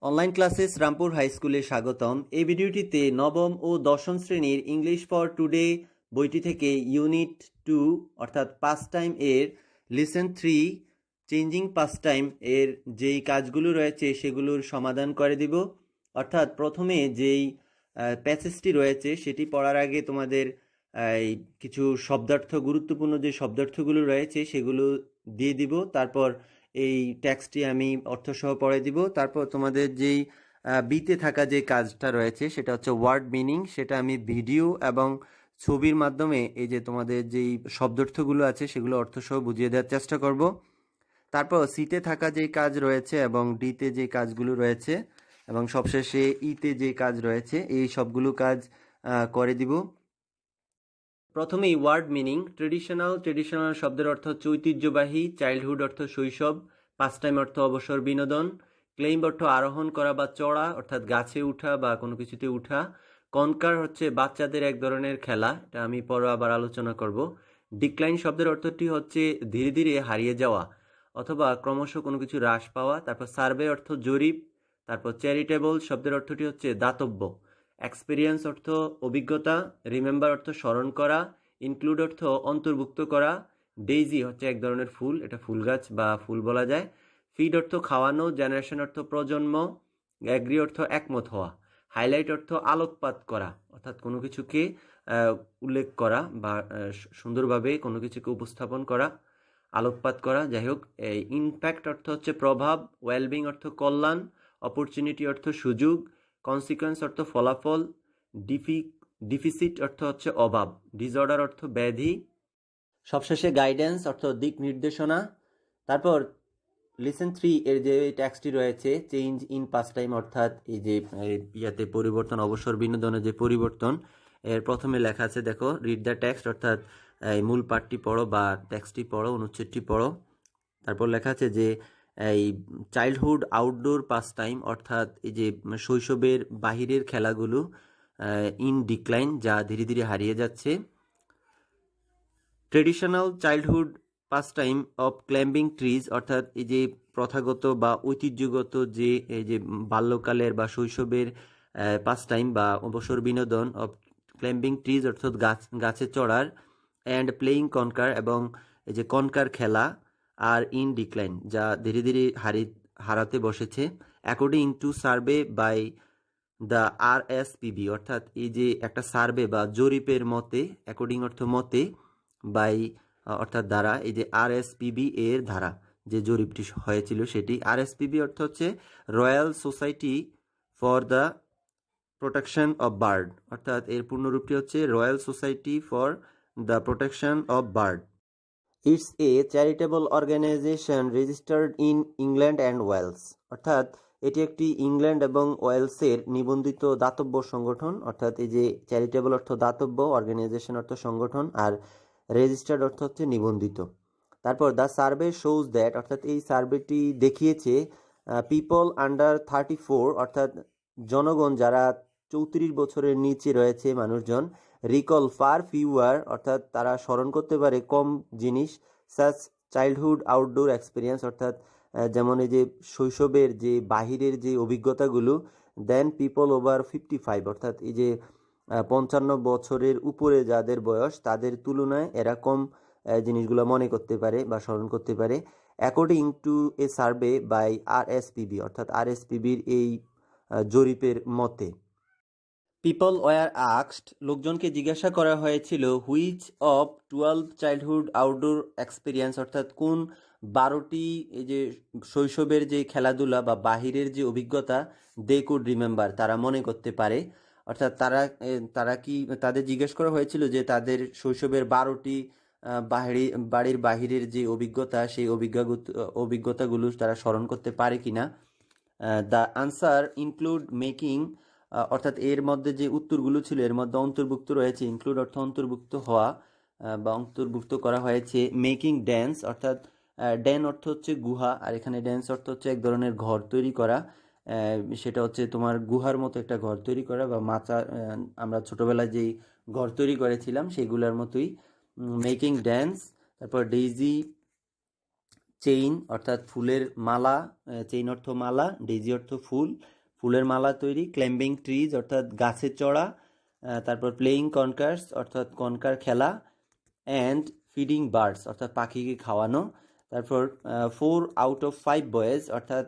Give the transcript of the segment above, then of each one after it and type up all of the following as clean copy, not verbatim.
Online classes Rampur high স্কুলে স্বাগতম। এই ভিডিওটিতে নবম ও দশম শ্রেণীর ইংলিশ ফর টুডে বইটি থেকে ইউনিট 2 অর্থাৎ পাস্ট টাইম এর লিসেন 3 চেঞ্জিং পাস্ট টাইম এর যেই কাজগুলো রয়েছে সেগুলোর সমাধান করে দিব। অর্থাৎ প্রথমে যেই প্যাসেজটি রয়েছে সেটি পড়ার আগে তোমাদের কিছু শব্দার্থ, গুরুত্বপূর্ণ যে শব্দার্থগুলো রয়েছে সেগুলো দিয়ে দিব। তারপর এই টেক্সটটি আমি অর্থসহ পড়ে দিব। তারপর তোমাদের যেই বিতে থাকা যে কাজটা রয়েছে সেটা হচ্ছে ওয়ার্ড মিনিং, সেটা আমি ভিডিও এবং ছবির মাধ্যমে এই যে তোমাদের যেই শব্দার্থগুলো আছে সেগুলো অর্থসহ বুঝিয়ে দেওয়ার চেষ্টা করব। তারপর সিতে থাকা যে কাজ রয়েছে এবং ডিতে যে কাজগুলো রয়েছে এবং সবশেষে ইতে যে কাজ রয়েছে এই সবগুলো কাজ করে দিব। প্রথমেই ওয়ার্ড মিনিং। ট্রেডিশনাল শব্দের অর্থ হচ্ছে ঐতিহ্যবাহী, চাইল্ডহুড অর্থ শৈশব, পাস্ট টাইম অর্থ অবসর বিনোদন, ক্লেইম্ব অর্থ আরোহণ করা বা চড়া অর্থাৎ গাছে উঠা বা কোনো কিছুতে উঠা, কনকার হচ্ছে বাচ্চাদের এক ধরনের খেলা, এটা আমি পরে আবার আলোচনা করব। ডিক্লাইন শব্দের অর্থটি হচ্ছে ধীরে ধীরে হারিয়ে যাওয়া অথবা ক্রমশ কোনো কিছু হ্রাস পাওয়া। তারপর সার্ভে অর্থ জরিপ। তারপর চ্যারিটেবল শব্দের অর্থটি হচ্ছে দাতব্য। এক্সপিরিয়েন্স অর্থ অভিজ্ঞতা। রিমেম্বার অর্থ স্মরণ করা। ইনক্লুড অর্থ অন্তর্ভুক্ত করা। ডেইজি হচ্ছে এক ধরনের ফুল, এটা ফুল গাছ বা ফুল বলা যায়। ফিড অর্থ খাওয়ানো। জেনারেশন অর্থ প্রজন্ম। অ্যাগ্রি অর্থ একমত হওয়া। হাইলাইট অর্থ আলোকপাত করা অর্থাৎ কোনো কিছুকে উল্লেখ করা বা সুন্দরভাবে কোনো কিছুকে উপস্থাপন করা, আলোকপাত করা, যাই হোক। ইমপ্যাক্ট অর্থ হচ্ছে প্রভাব। ওয়েলবিং অর্থ কল্যাণ। অপরচুনিটি অর্থ সুযোগ। কনসিকোয়েন্স অর্থ ফলাফল। ডিফিসিট অর্থ হচ্ছে অভাব। ডিসঅর্ডার অর্থ ব্যাধি। সবশেষে গাইডেন্স অর্থ দিক নির্দেশনা। তারপর লিসেন 3 এর যে টেক্সটটি রয়েছে চেঞ্জ ইন পাস্ট টাইম অর্থাৎ এই যে ইয়াতে পরিবর্তন, অবসর বিনোদনের যে পরিবর্তন, এর প্রথমে লেখা আছে দেখো, রিড দ্য টেক্সট অর্থাৎ এই মূল পাঠটি পড়ো বা টেক্সটটি পড়ো, অনুচ্ছেদটি পড়ো। তারপর লেখা আছে যে এই চাইল্ডহুড আউটডোর পাস্ট টাইম অর্থাৎ এই যে শৈশবের বাহিরের খেলাগুলো ইন ডিক্লাইন, যা ধীরে ধীরে হারিয়ে যাচ্ছে। Traditional childhood past time of climbing trees অর্থাৎ এই যে প্রথাগত বা ঐতিহ্যগত যে এই যে বাল্যকালের বা শৈশবের পাস্ট টাইম বা অবসর বিনোদন অফ ক্লাইম্বিং ট্রিজ অর্থাৎ গাছে চড়ার। অ্যান্ড প্লেয়িং কনকার এবং এই যে কনকার খেলা আর ইন ডিক্লাইন, যা ধীরে ধীরে হারাতে বসেছে। According to survey by the RSPB অর্থাৎ এই যে একটা সার্ভে বা জরিপের মতে, অ্যাকর্ডিং অর্থ মতে, বাই অর্থাৎ দ্বারা, এই যে RSPB এর দ্বারা যে জরিপটি হয়েছিল সেটি। RSPB অর্থ হচ্ছে Royal Society for the Protection of Bird অর্থাৎ এর পূর্ণরূপটি হচ্ছে Royal Society for the Protection of Bird. It's a charitable organisation registered in England and Wales অর্থাৎ এটি একটি ইংল্যান্ড এবং ওয়েলসের নিবন্ধিত দাতব্য সংগঠন। অর্থাৎ এই যে চ্যারিটেবল অর্থ দাতব্য, অর্গানাইজেশন অর্থ সংগঠন, আর রেজিস্টার্ড অর্থ হচ্ছে নিবন্ধিত। তারপর দ্য সার্ভে শোজ দ্যাট অর্থাৎ এই সার্ভেটি দেখিয়েছে পিপল আন্ডার 34 অর্থাৎ জনগণ যারা 34 বছরের নিচে রয়েছে মানুষজন, রিকল ফার ফিউয়ার অর্থাৎ তারা স্মরণ করতে পারে কম জিনিস, সাচ চাইল্ডহুড আউটডোর এক্সপিরিয়েন্স অর্থাৎ যেমন এই যে শৈশবের যে বাহিরের যে অভিজ্ঞতাগুলো, দেন পিপল ওভার 55 অর্থাৎ এই যে 55 বছরের উপরে যাদের বয়স তাদের তুলনায় এরা কম জিনিসগুলো মনে করতে পারে বা স্মরণ করতে পারে। According to a survey by RSPB অর্থাৎ RSPBর এই জরিপের মতে। পিপল ওয়ার আস্কড লোকজনকে জিজ্ঞাসা করা হয়েছিল which of 12 childhood outdoor experience অর্থাৎ কোন 12টি এই যে শৈশবের যে খেলাধুলা বা বাহিরের যে অভিজ্ঞতা দে কুড রিমেম্বার তারা মনে করতে পারে। অর্থাৎ তারা কি তাদের জিজ্ঞেস করা হয়েছিল যে তাদের শৈশবের 12টি বাড়ির বাহিরের যে অভিজ্ঞতা সেই অভিজ্ঞতাগুলো তারা স্মরণ করতে পারে কিনা। দ্য আনসার ইনক্লুড মেকিং অর্থাৎ এর মধ্যে যে উত্তরগুলো ছিল এর মধ্যে অন্তর্ভুক্ত রয়েছে, ইনক্লুড অর্থ অন্তর্ভুক্ত হওয়া বা অন্তর্ভুক্ত করা হয়েছে মেকিং ড্যান্স অর্থাৎ ড্যান অর্থ হচ্ছে গুহা আর এখানে ড্যান্স অর্থ হচ্ছে এক ধরনের ঘর তৈরি করা। সেটা হচ্ছে তোমার গুহার মতো একটা ঘর তৈরি করা বা মাচা, আমরা ছোটবেলায় যেই ঘর তৈরি করেছিলাম সেগুলোর মতোই মেকিং ড্যান্স। তারপর ডেইজি চেইন অর্থাৎ ফুলের মালা, চেইন অর্থ মালা, ডেইজি অর্থ ফুল, ফুলের মালা তৈরি, ক্লাইম্বিং ট্রিজ অর্থাৎ গাছে চড়া, তারপর প্লেয়িং কনকার্স অর্থাৎ কনকার খেলা, অ্যান্ড ফিডিং বার্ডস অর্থাৎ পাখিকে খাওয়ানো। তারপর 4 out of 5 বয়েজ অর্থাৎ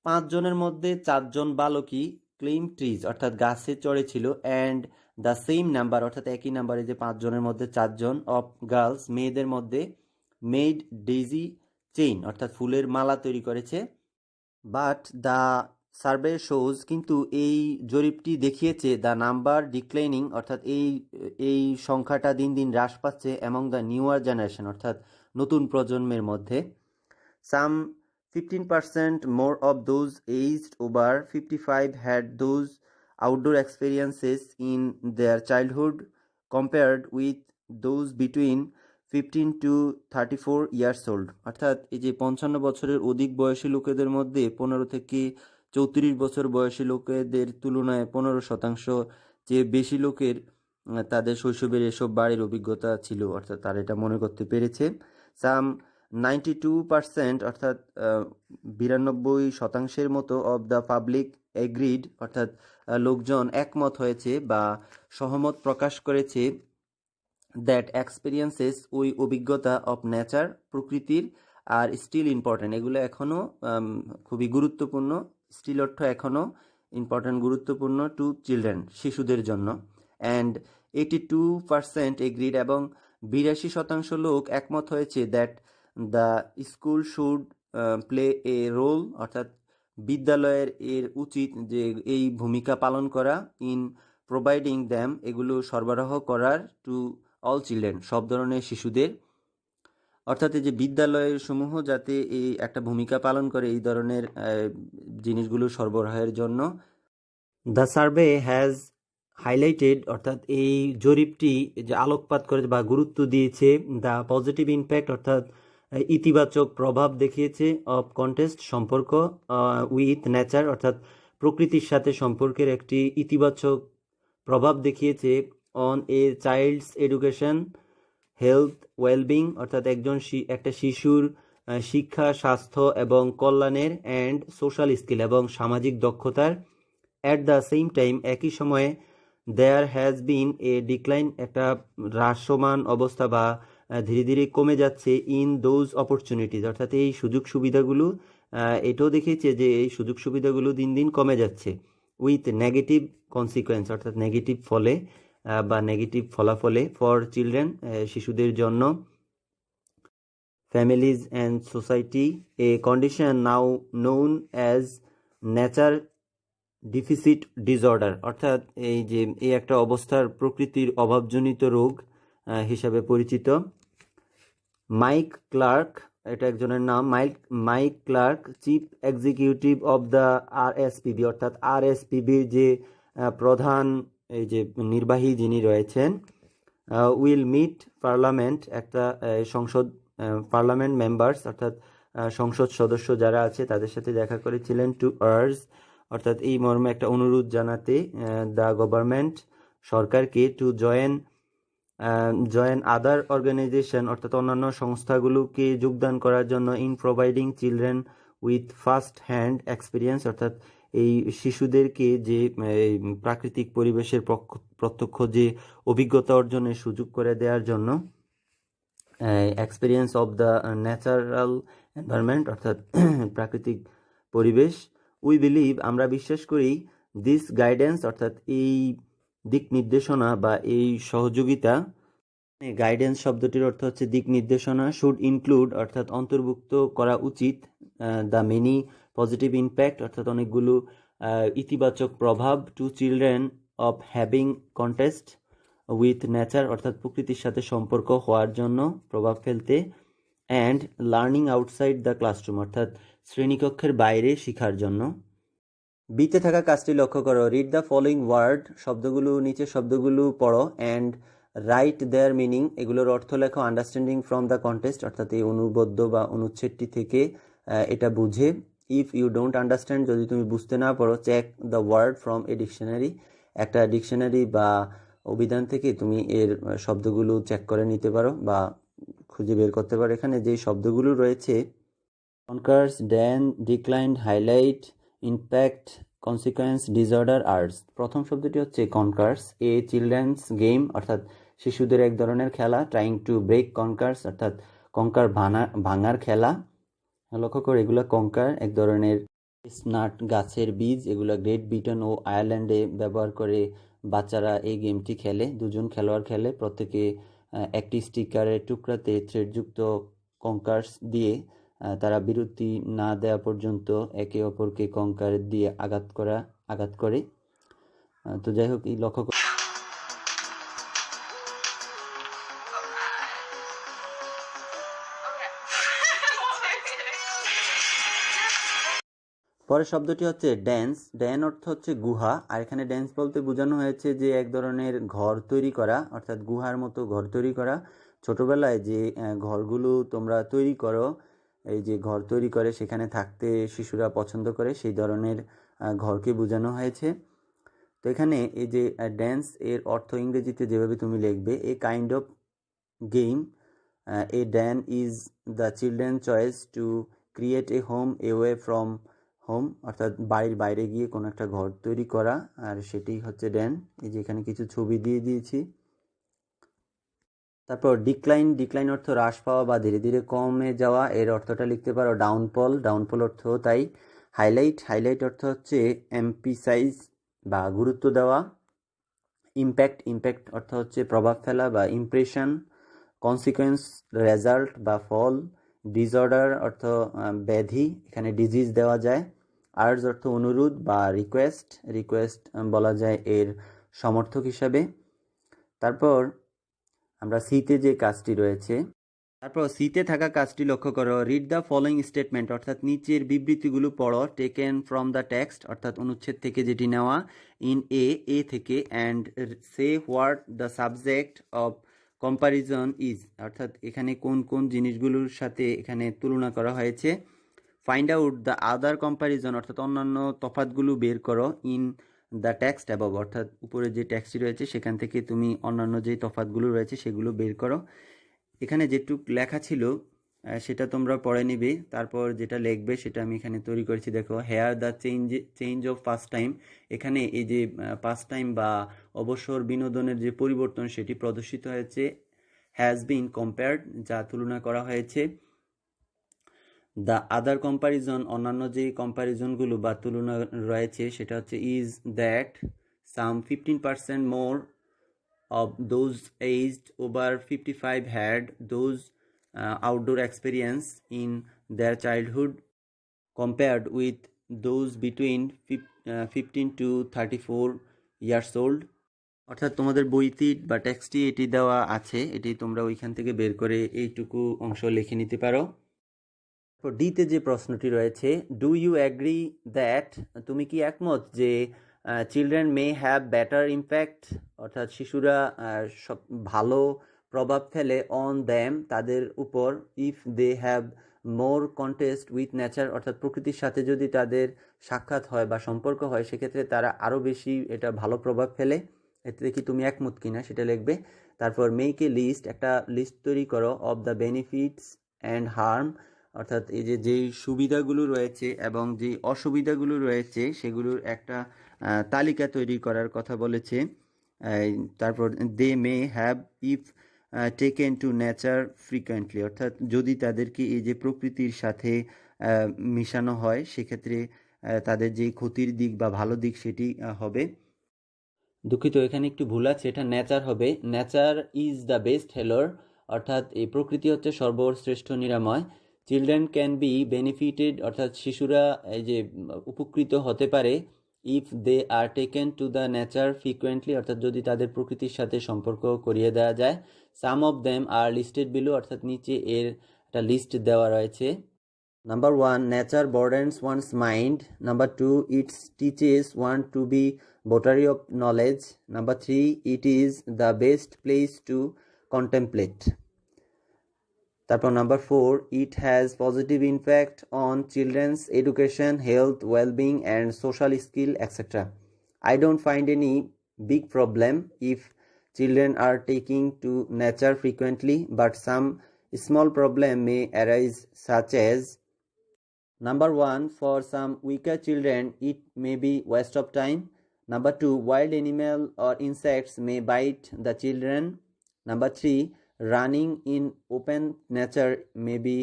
5 জনের মধ্যে 4 জন বালকই ক্লেইম ট্রিজ অর্থাৎ গাছে চড়েছিল, অ্যান্ড দ্য সেম নাম্বার অর্থাৎ একই নাম্বারে যে 5 জনের মধ্যে 4 জন অফ গার্লস মেয়েদের মধ্যে মেড ডেইজি চেইন অর্থাৎ ফুলের মালা তৈরি করেছে। বাট দ্য সার্ভে শোজ কিন্তু এই জরিপটি দেখিয়েছে দ্য নাম্বার ডিক্লাইনিং অর্থাৎ এই সংখ্যাটা দিন দিন হ্রাস পাচ্ছে অ্যামং দ্য নিউয়ার জেনারেশন অর্থাৎ নতুন প্রজন্মের মধ্যে। সাম 15% more of those aged over 55 had those outdoor experiences in their childhood compared with those between 15 to 34 years old অর্থাৎ এই যে 55 বছরের অধিক বয়সী লোকেদের মধ্যে 15 থেকে 34 বছর বয়সী লোকেদের তুলনায় 15% চেয়ে বেশি লোকের তাদের শৈশবের এসব বাড়ির অভিজ্ঞতা ছিল অর্থাৎ তারা এটা মনে করতে পেরেছে। সাম 92% অর্থাৎ 92% মতো অব দ্য পাবলিক এগ্রিড অর্থাৎ লোকজন একমত হয়েছে বা সহমত প্রকাশ করেছে দ্যাট এক্সপিরিয়েন্সেস ওই অভিজ্ঞতা অফ নেচার প্রকৃতির আর স্টিল ইম্পর্টেন্ট এগুলো এখনও খুবই গুরুত্বপূর্ণ, স্টিল অর্থ এখনও ইম্পর্টেন্ট গুরুত্বপূর্ণ টু চিলড্রেন শিশুদের জন্য। অ্যান্ড 82% এগ্রিড এবং 82% লোক একমত হয়েছে that the school should play a role অর্থাৎ বিদ্যালয়ের এর উচিত যে এই ভূমিকা পালন করা ইন প্রোভাইডিং দ্যাম এগুলো সরবরাহ করার টু অল চিলড্রেন সব ধরনের শিশুদের অর্থাৎ এই যে বিদ্যালয়ের সমূহ যাতে এই একটা ভূমিকা পালন করে এই ধরনের জিনিসগুলো সরবরাহের জন্য। দ্য সার্ভে হ্যাজ হাইলাইটেড অর্থাৎ এই জরিপটি যে আলোকপাত করে বা গুরুত্ব দিয়েছে দ্য পজিটিভ ইম্প্যাক্ট অর্থাৎ ইতিবাচক প্রভাব দেখিয়েছে অফ কন্টেস্ট সম্পর্ক উইথ নেচার অর্থাৎ প্রকৃতির সাথে সম্পর্কের একটি ইতিবাচক প্রভাব দেখিয়েছে on a child's education health wellbeing অর্থাৎ একটা শিশুর শিক্ষা স্বাস্থ্য এবং কল্যাণের অ্যান্ড সোশ্যাল স্কিল এবং সামাজিক দক্ষতার। অ্যাট দ্য সেম টাইম একই সময়ে there has been A decline একটা হ্রাসমান অবস্থা বা ধীরে ধীরে কমে যাচ্ছে ইন দোজ অপরচুনিটিজ অর্থাৎ এই সুযোগ সুবিধাগুলো এটাও দেখিয়েছে যে এই সুযোগ সুবিধাগুলো দিন দিন কমে যাচ্ছে উইথ নেগেটিভ কনসিকোয়েন্স অর্থাৎ নেগেটিভ ফলে বা নেগেটিভ ফলাফলে ফর চিলড্রেন শিশুদের জন্য। Families and society A condition now known as nature deficit disorder অর্থাৎ এই যে এই একটা অবস্থার প্রকৃতির অভাবজনিত রোগ হিসাবে পরিচিত। মাইক ক্লার্ক এটা একজনের নাম, Mike Clarke chief executive of the RSPB অর্থাৎ আরএসপিবির যে প্রধান এই যে নির্বাহী যিনি রয়েছেন উইল মিট পার্লামেন্ট একটা সংসদ পার্লামেন্ট মেম্বার্স অর্থাৎ সংসদ সদস্য যারা আছে তাদের সাথে দেখা করেছিলেন টু আর্জ অর্থাৎ এই মর্মে একটা অনুরোধ জানাতে দ্য গভর্নমেন্ট সরকারকে টু জয়েন আদার অর্গানাইজেশন অর্থাৎ অন্যান্য সংস্থাগুলোকে যোগদান করার জন্য in providing children with first hand experience অর্থাৎ এই শিশুদেরকে যে প্রাকৃতিক পরিবেশের প্রত্যক্ষ যে অভিজ্ঞতা অর্জনের সুযোগ করে দেওয়ার জন্য experience of the natural environment অর্থাৎ প্রাকৃতিক পরিবেশ। উই বিলিভ আমরা বিশ্বাস করি দিস গাইডেন্স অর্থাৎ এই দিক নির্দেশনা বা এই সহযোগিতা গাইডেন্স শব্দটির অর্থ হচ্ছে দিক নির্দেশনা শুড ইনক্লুড অর্থাৎ অন্তর্ভুক্ত করা উচিত দ্য মেনি পজিটিভ ইম্প্যাক্ট অর্থাৎ অনেকগুলো ইতিবাচক প্রভাব to children of having contest with nature অর্থাৎ প্রকৃতির সাথে সম্পর্ক হওয়ার জন্য প্রভাব ফেলতে and learning outside the classroom অর্থাৎ শ্রেণীকক্ষের বাইরে শেখার জন্য। বিতে থাকা কাজটি লক্ষ্য করো, রিড দ্য ফলোয়িং ওয়ার্ড শব্দগুলো নিচে শব্দগুলো পড়ো অ্যান্ড রাইট দেয়ার মিনিং এগুলোর অর্থ লেখো আন্ডারস্ট্যান্ডিং ফ্রম দ্য কন্টেস্ট অর্থাৎ এই অনুবদ্ধ বা অনুচ্ছেদটি থেকে এটা বুঝে। ইফ ইউ ডোন্ট আন্ডারস্ট্যান্ড যদি তুমি বুঝতে না পারো check the word from a dictionary একটা ডিকশনারি বা অভিধান থেকে তুমি এর শব্দগুলো চেক করে নিতে পারো বা খুঁজে বের করতে পারো। এখানে যে শব্দগুলো রয়েছে কনকার্স, ড্যান, decline, highlight, impact, consequence, disorder, arts. প্রথম শব্দটি হচ্ছে কনকার্স, এ চিলড্রেন্স গেম অর্থাৎ শিশুদের এক ধরনের খেলা, ট্রাইং টু ব্রেক কনকার্স অর্থাৎ কঙ্কার ভাঙার খেলা। লক্ষ্য করে এগুলো কঙ্কার এক ধরনের স্নাট গাছের বীজ, এগুলো গ্রেট ব্রিটেন ও আয়ারল্যান্ডে ব্যবহার করে বাচ্চারা এই গেমটি খেলে। দুজন খেলোয়াড় খেলে, প্রত্যেকে একটি স্টিকারের টুকরাতে থ্রেডযুক্ত কঙ্কার্স দিয়ে তারা বিরতি না দেওয়া পর্যন্ত একে অপরকে কঙ্কার দিয়ে আঘাত করে। তো যাই হোক, এই লক্ষ্য পরের শব্দটি হচ্ছে ড্যান্স। ড্যান অর্থ হচ্ছে গুহা, আর এখানে ড্যান্স বলতে বোঝানো হয়েছে যে এক ধরনের ঘর তৈরি করা, অর্থাৎ গুহার মতো ঘর তৈরি করা। ছোটবেলায় যে ঘরগুলো তোমরা তৈরি করো, এই যে ঘর তৈরি করে সেখানে থাকতে শিশুরা পছন্দ করে, সেই ধরনের ঘরকে বোঝানো হয়েছে। তো এখানে এই যে ড্যান্স এর অর্থ ইংরেজিতে যেভাবে তুমি লিখবে, a kind of game, A Dan is the children choice to create a home away from home, অর্থাৎ বাড়ির বাইরে গিয়ে কোনো একটা ঘর তৈরি করা, আর সেটি হচ্ছে ড্যান। এই যে এখানে কিছু ছবি দিয়ে দিয়েছি। তারপর ডিক্লাইন। ডিক্লাইন অর্থ হ্রাস পাওয়া বা ধীরে ধীরে কমে যাওয়া, এর অর্থটা লিখতে পারো ডাউনফল। ডাউনফল অর্থ তাই। হাইলাইট। হাইলাইট অর্থ হচ্ছে এমপিসাইজ বা গুরুত্ব দেওয়া। ইম্প্যাক্ট। ইম্প্যাক্ট অর্থ হচ্ছে প্রভাব ফেলা বা ইমপ্রেশন। কনসিকোয়েন্স রেজাল্ট বা ফল। ডিসঅর্ডার অর্থ ব্যাধি, এখানে ডিজিজ দেওয়া যায়। আর্জ অর্থ অনুরোধ বা রিকোয়েস্ট, রিকোয়েস্ট বলা যায় এর সমর্থক হিসাবে। তারপর আমরা সিতে যে কাজটি রয়েছে, তারপর সিতে থাকা কাজটি লক্ষ্য করো। রিড দ্য ফলোয়িং স্টেটমেন্ট, অর্থাৎ নিচের বিবৃতিগুলো পড়ো। টেকেন ফ্রম দ্য টেক্সট, অর্থাৎ অনুচ্ছেদ থেকে যেটি নেওয়া। ইন এ থেকে, and say what the subject of comparison is, অর্থাৎ এখানে কোন কোন জিনিসগুলোর সাথে এখানে তুলনা করা হয়েছে। Find out the other comparison, অর্থাৎ অন্যান্য তফাতগুলো বের করো। ইন দ্য টেক্সট অ্যাবভ, অর্থাৎ উপরে যে টেক্সটটি রয়েছে সেখান থেকে তুমি অন্যান্য যে তফাতগুলো রয়েছে সেগুলো বের করো। এখানে যেটুক লেখা ছিল সেটা তোমরা পড়ে নিবে, তারপর যেটা লিখবে সেটা আমি এখানে তৈরি করেছি। দেখো, here the change of past time, এখানে এই যে পাস্ট টাইম বা অবসর বিনোদনের যে পরিবর্তন সেটি প্রদর্শিত হয়েছে। হ্যাজ বিন কম্পেয়ার্ড, যা তুলনা করা হয়েছে। দ্য আদার কম্পারিজন, অন্যান্য যে কম্পারিজনগুলো বা তুলনা রয়েছে সেটা হচ্ছে is that some 15% more of those aged over 55 had those outdoor experience in their childhood compared with those between 15 to 34 years old। অর্থাৎ তোমাদের বইটি বা টেক্সটটি এটি দেওয়া আছে, এটি তোমরা ওইখান থেকে বের করে এইটুকু অংশ লিখে নিতে পারো। ডিতে যে প্রশ্নটি রয়েছে, ডু ইউ অ্যাগ্রি দ্যাট, তুমি কি একমত যে children may have better impact, অর্থাৎ শিশুরা সব ভালো প্রভাব ফেলে অন দ্যাম, তাদের উপর, if they have more contest with nature, অর্থাৎ প্রকৃতির সাথে যদি তাদের সাক্ষাৎ হয় বা সম্পর্ক হয় সেক্ষেত্রে তারা আরও বেশি এটা ভালো প্রভাব ফেলে। এতে কি তুমি একমত কিনা সেটা লিখবে। তারপর মেক এ লিস্ট, একটা লিস্ট তৈরি করো, of the benefits and harm, অর্থাৎ এই যে যেই সুবিধাগুলো রয়েছে এবং যে অসুবিধাগুলো রয়েছে সেগুলোর একটা তালিকা তৈরি করার কথা বলেছে। তারপর they may have if taken to nature frequently, অর্থাৎ যদি তাদেরকে এই যে প্রকৃতির সাথে মিশানো হয় সেক্ষেত্রে তাদের যে ক্ষতির দিক বা ভালো দিক সেটি হবে। দুঃখিত, এখানে একটু ভুল আছে, এটা নেচার হবে। নেচার ইজ দ্য বেস্ট হেলার, অর্থাৎ এই প্রকৃতি হচ্ছে সর্বশ্রেষ্ঠ নিরাময়। চিলড্রেন ক্যান বি বেনিফিটেড, অর্থাৎ শিশুরা এই যে উপকৃত হতে পারে। If they are taken to the nature frequently, অর্থাৎ যদি তাদের প্রকৃতির সাথে সম্পর্ক করিয়ে দেওয়া যায়। Some of them are listed below, অর্থাৎ নিচে এর একটা লিস্ট দেওয়া রয়েছে। Number 1, nature broadens one's mind. Number 2, it teaches one to be votary of knowledge. Number 3, it is the best place to contemplate. তারপর number 4, it has positive impact on children's education, health, well-being and social skill, etc. I don't find any big problem if children are taking to nature frequently, but some small problem may arise, such as Number 1, for some weaker children, it may be waste of time. Number 2, wild animal or insects may bite the children. Number 3, running in open nature may be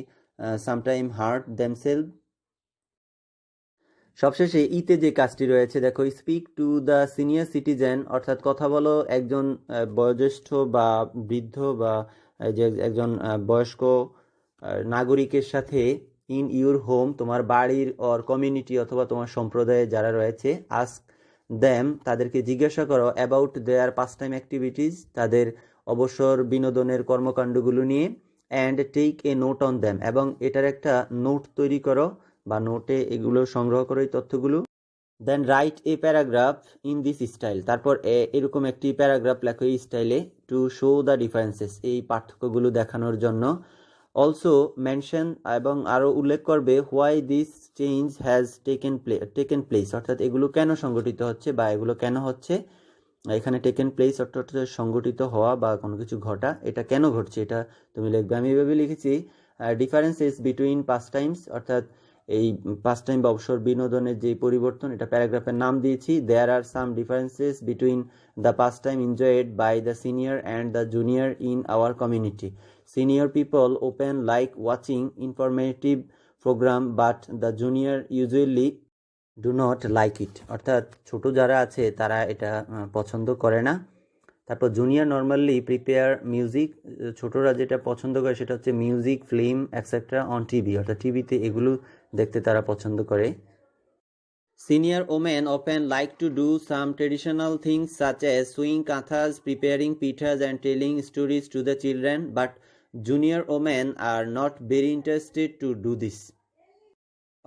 sometime hurt themselves. সবশেষে ইতে যে কাজটি রয়েছে দেখো, speak to the senior citizen, অর্থাৎ কথা বলো একজন বয়োজ্যেষ্ঠ বা বৃদ্ধ বা যে একজন বয়স্ক নাগরিকের সাথে ইন ইউর হোম, তোমার বাড়ির অর কমিউনিটি অথবা তোমার সম্প্রদায়ে যারা রয়েছে। আস্ক দ্যাম, তাদেরকে জিজ্ঞাসা করো about their pastime activities, তাদের অবসর বিনোদনের কর্মকাণ্ডগুলো নিয়ে। And take a note on them, এবং এটার একটা নোট তৈরি করো বা নোটে এগুলো সংগ্রহ করো এই তথ্যগুলো। Then write a paragraph in this style, তারপর এরকম একটি প্যারাগ্রাফ লেখো এই স্টাইলে, টু শো দ্য ডিফারেন্সেস, এই পার্থক্যগুলো দেখানোর জন্য। অলসো মেনশন, এবং আরও উল্লেখ করবে why this change has taken place, অর্থাৎ এগুলো কেন সংগঠিত হচ্ছে বা এগুলো কেন হচ্ছে। এখানে টেকেন প্লেস অর্থাৎ সংগঠিত হওয়া বা কোনো কিছু ঘটা, এটা কেন ঘটছে এটা তুমি লিখবে। আমি এভাবে লিখেছি, ডিফারেন্সেস বিটুইন পাস টাইমস, অর্থাৎ এই পাস টাইম বা অবসর বিনোদনের যে পরিবর্তন, এটা প্যারাগ্রাফের নাম দিয়েছি। There are some differences between the pastime enjoyed by the senior and the junior in our community. Senior people often like watching informative programme, but the junior usually do not like it, অর্থাৎ ছোট যারা আছে তারা এটা পছন্দ করে না। তারপর জুনিয়র নর্মালি প্রিপেয়ার মিউজিক, ছোটরা যেটা পছন্দ করে সেটা হচ্ছে music, film etcetera on TV, অর্থাৎ টিভিতে এগুলো দেখতে তারা পছন্দ করে। Senior women often like to do some traditional things such as sewing kathas, preparing pitas and telling stories to the children, but junior women are not very interested to do this.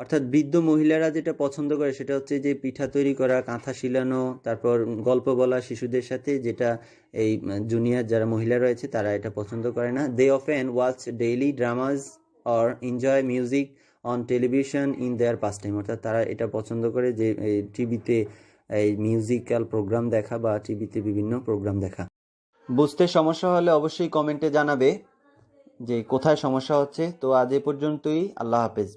অর্থাৎ বৃদ্ধ মহিলারা যেটা পছন্দ করে সেটা হচ্ছে যে পিঠা তৈরি করা, কাঁথা শিলানো, তারপর গল্প বলা শিশুদের সাথে, যেটা এই জুনিয়র যারা মহিলা রয়েছে তারা এটা পছন্দ করে না। They often watch daily dramas or enjoy music on television in their pastime, অর্থাৎ তারা এটা পছন্দ করে যে টিভিতে এই মিউজিক্যাল প্রোগ্রাম দেখা বা টিভিতে বিভিন্ন প্রোগ্রাম দেখা। বুঝতে সমস্যা হলে অবশ্যই কমেন্টে জানাবে যে কোথায় সমস্যা হচ্ছে। তো আজ এ পর্যন্তই, আল্লাহ হাফেজ।